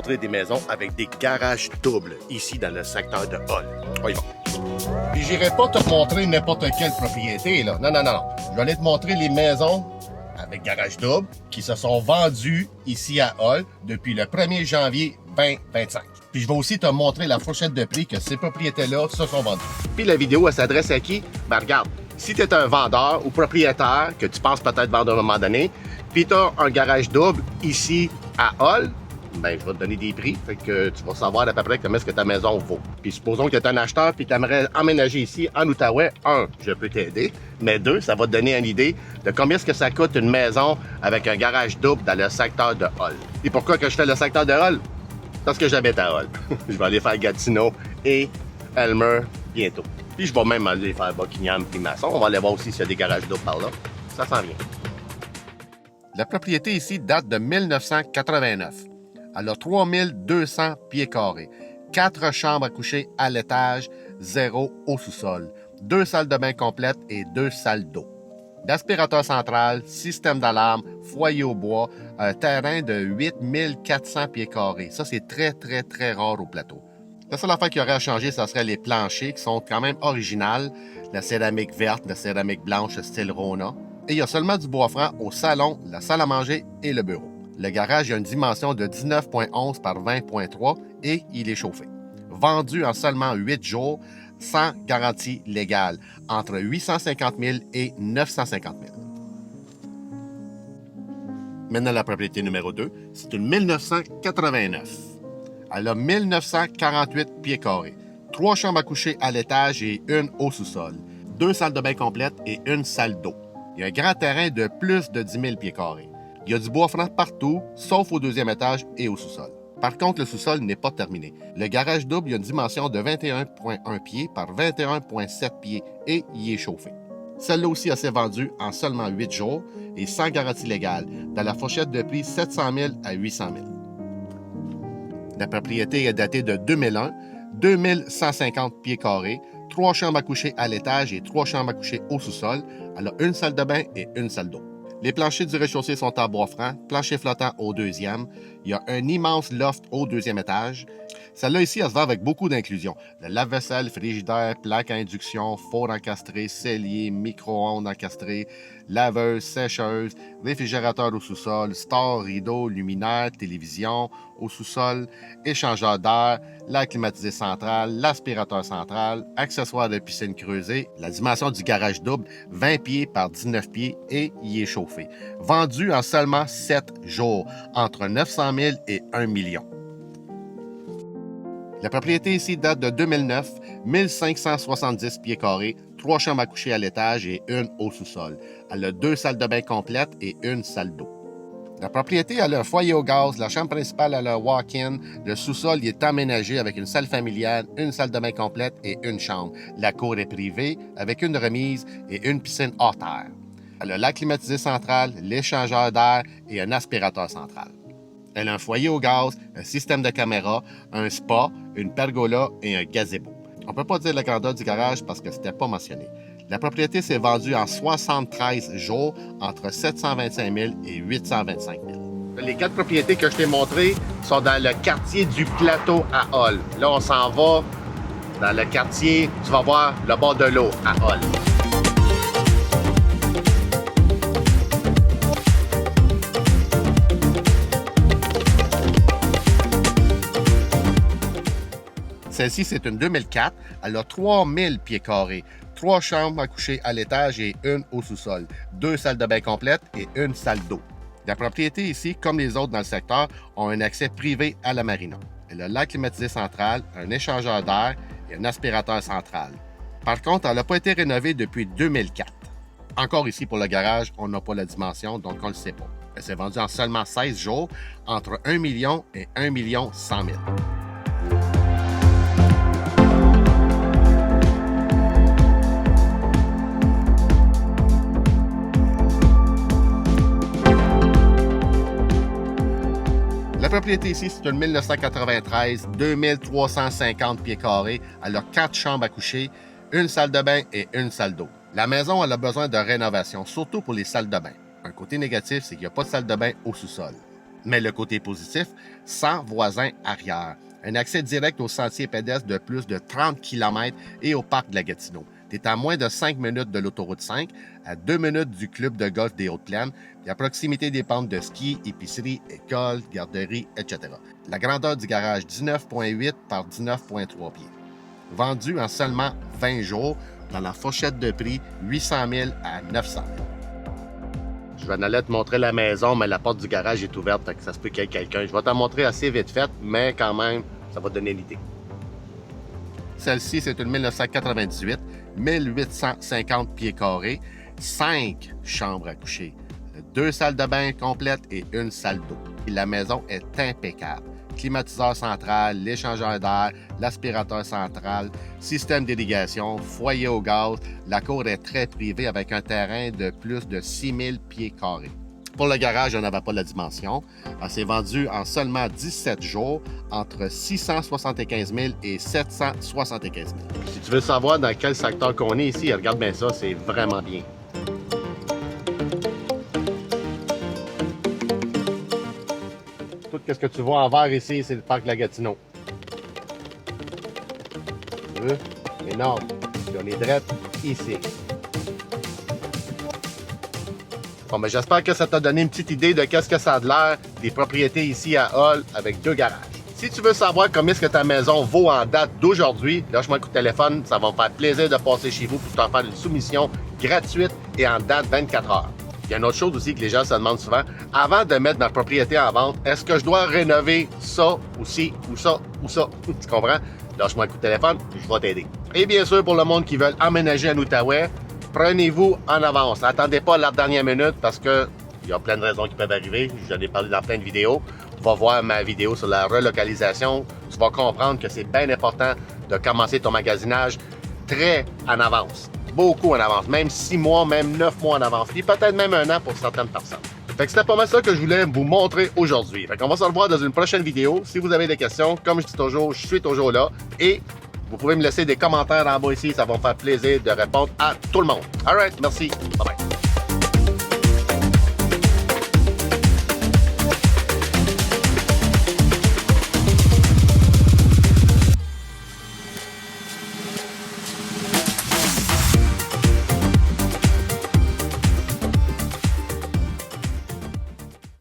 montrer des maisons avec des garages doubles ici dans le secteur de Hull. Voyons. Puis j'irai pas te montrer n'importe quelle propriété, là. Non, non, non. Je vais aller te montrer les maisons avec garage double qui se sont vendues ici à Hull depuis le 1er janvier 2025. Puis je vais aussi te montrer la fourchette de prix que ces propriétés-là se sont vendues. Puis la vidéo, elle s'adresse à qui? Ben regarde, si tu es un vendeur ou propriétaire que tu penses peut-être vendre à un moment donné, puis tu as un garage double ici à Hull, ben je vais te donner des prix, fait que tu vas savoir à peu près comment est-ce que ta maison vaut. Puis supposons que tu es un acheteur puis tu aimerais emménager ici en Outaouais, je peux t'aider, mais deux, ça va te donner une idée de combien est-ce que ça coûte une maison avec un garage double dans le secteur de Hull. Et pourquoi que je fais le secteur de Hull? Parce que j'habite à Hull. Je vais aller faire Gatineau et Elmer bientôt. Puis je vais même aller faire Buckingham et Masson. On va aller voir aussi s'il y a des garages doubles par là. Ça s'en vient. La propriété ici date de 1989. Elle a 3200 pieds carrés, 4 chambres à coucher à l'étage, 0 au sous-sol, 2 salles de bain complètes et 2 salles d'eau. D'aspirateur central, système d'alarme, foyer au bois, un terrain de 8400 pieds carrés. Ça, c'est très, très, très rare au plateau. La seule affaire qui aurait à changer, ce serait les planchers qui sont quand même originales. La céramique verte, la céramique blanche style Rona. Et il y a seulement du bois franc au salon, la salle à manger et le bureau. Le garage a une dimension de 19,11 par 20,3 et il est chauffé. Vendu en seulement 8 jours, sans garantie légale, entre 850 000 et 950 000. Maintenant, la propriété numéro 2, c'est une 1989. Elle a 1948 pieds carrés, 3 chambres à coucher à l'étage et une au sous-sol, 2 salles de bain complètes et une salle d'eau. Il y a un grand terrain de plus de 10 000 pieds carrés. Il y a du bois franc partout, sauf au 2e étage et au sous-sol. Par contre, le sous-sol n'est pas terminé. Le garage double, il a une dimension de 21,1 pieds par 21,7 pieds et il est chauffé. Celle-là aussi a été vendue en seulement 8 jours et sans garantie légale, dans la fourchette de prix 700 000 à 800 000. La propriété est datée de 2001, 2150 pieds carrés, 3 chambres à coucher à l'étage et 3 chambres à coucher au sous-sol. Elle a une salle de bain et une salle d'eau. Les planchers du rez-de-chaussée sont en bois franc, plancher flottant au 2e. Il y a un immense loft au 2e étage. Celle-là ici, elle se vend avec beaucoup d'inclusions. Le lave-vaisselle, frigidaire, plaque à induction, four encastré, cellier, micro-ondes encastré, laveuse, sécheuse, réfrigérateur au sous-sol, store, rideau, luminaire, télévision au sous-sol, échangeur d'air, l'air climatisé central, l'aspirateur central, accessoires de piscine creusée, la dimension du garage double, 20 pieds par 19 pieds et il est chauffé. Vendu en seulement 7 jours, entre 900 000 et 1 million. La propriété ici date de 2009, 1570 pieds carrés, 3 chambres à coucher à l'étage et une au sous-sol. Elle a 2 salles de bain complètes et une salle d'eau. La propriété elle a un foyer au gaz, la chambre principale elle a un walk-in, le sous-sol il est aménagé avec une salle familiale, une salle de bain complète et une chambre. La cour est privée avec une remise et une piscine hors terre. Elle a l'air climatisé central, l'échangeur d'air et un aspirateur central. Elle a un foyer au gaz, un système de caméra, un spa, une pergola et un gazebo. On ne peut pas dire la grandeur du garage parce que ce n'était pas mentionné. La propriété s'est vendue en 73 jours entre 725 000 et 825 000. Les 4 propriétés que je t'ai montrées sont dans le quartier du Plateau à Hull. Là, on s'en va dans le quartier, tu vas voir le bord de l'eau à Hull. Celle-ci, c'est une 2004. Elle a 3000 pieds carrés, 3 chambres à coucher à l'étage et une au sous-sol, 2 salles de bain complètes et une salle d'eau. La propriété ici, comme les autres dans le secteur, ont un accès privé à la marina. Elle a l'air climatisé central, un échangeur d'air et un aspirateur central. Par contre, elle n'a pas été rénovée depuis 2004. Encore ici, pour le garage, on n'a pas la dimension, donc on ne le sait pas. Elle s'est vendue en seulement 16 jours, entre 1 million et 1 100 000. La propriété ici, c'est une 1993, 2350 pieds carrés. Elle a 4 chambres à coucher, une salle de bain et une salle d'eau. La maison, elle a besoin de rénovation, surtout pour les salles de bain. Un côté négatif, c'est qu'il n'y a pas de salle de bain au sous-sol. Mais le côté positif, sans voisin arrière. Un accès direct au sentier pédestre de plus de 30 km et au parc de la Gatineau. Tu es à moins de 5 minutes de l'autoroute 5, à 2 minutes du club de golf des Hautes-Plaines, et à proximité des pentes de ski, épicerie, école, garderie, etc. La grandeur du garage, 19,8 par 19,3 pieds. Vendu en seulement 20 jours, dans la fourchette de prix 800 000 à 900 000. Je vais aller te montrer la maison, mais la porte du garage est ouverte, donc ça se peut qu'il y ait quelqu'un. Je vais te montrer assez vite fait, mais quand même, ça va te donner l'idée. Celle-ci, c'est une 1998, 1850 pieds carrés, 5 chambres à coucher, 2 salles de bain complètes et une salle d'eau. La maison est impeccable. Climatiseur central, l'échangeur d'air, l'aspirateur central, système d'irrigation, foyer au gaz. La cour est très privée avec un terrain de plus de 6000 pieds carrés. Pour le garage, on n'avait pas la dimension. C'est vendu en seulement 17 jours entre 675 000 et 775 000. Si tu veux savoir dans quel secteur qu'on est ici, regarde bien ça, c'est vraiment bien. Tout ce que tu vois en vert ici, c'est le parc de la Gatineau. Tu veux? Énorme. Puis on est direct ici. Bon, mais j'espère que ça t'a donné une petite idée de qu'est-ce que ça a de l'air des propriétés ici à Hull avec 2 garages. Si tu veux savoir combien est-ce que ta maison vaut en date d'aujourd'hui, lâche-moi un coup de téléphone, ça va me faire plaisir de passer chez vous pour t'en faire une soumission gratuite et en date 24 heures. Il y a une autre chose aussi que les gens se demandent souvent. Avant de mettre ma propriété en vente, est-ce que je dois rénover ça aussi, ou ça, ou ça? Tu comprends? Lâche-moi un coup de téléphone, je vais t'aider. Et bien sûr, pour le monde qui veut emménager en Outaouais, prenez-vous en avance. N'attendez pas la dernière minute parce que il y a plein de raisons qui peuvent arriver. J'en ai parlé dans plein de vidéos. Tu vas voir ma vidéo sur la relocalisation. Tu vas comprendre que c'est bien important de commencer ton magasinage très en avance. Beaucoup en avance, même 6 mois, même 9 mois en avance, puis peut-être même 1 an pour certaines personnes. Fait que c'était pas mal ça que je voulais vous montrer aujourd'hui. Fait qu'on va se revoir dans une prochaine vidéo. Si vous avez des questions, comme je dis toujours, je suis toujours là. Et vous pouvez me laisser des commentaires en bas ici, ça va me faire plaisir de répondre à tout le monde. Alright, merci. Bye bye.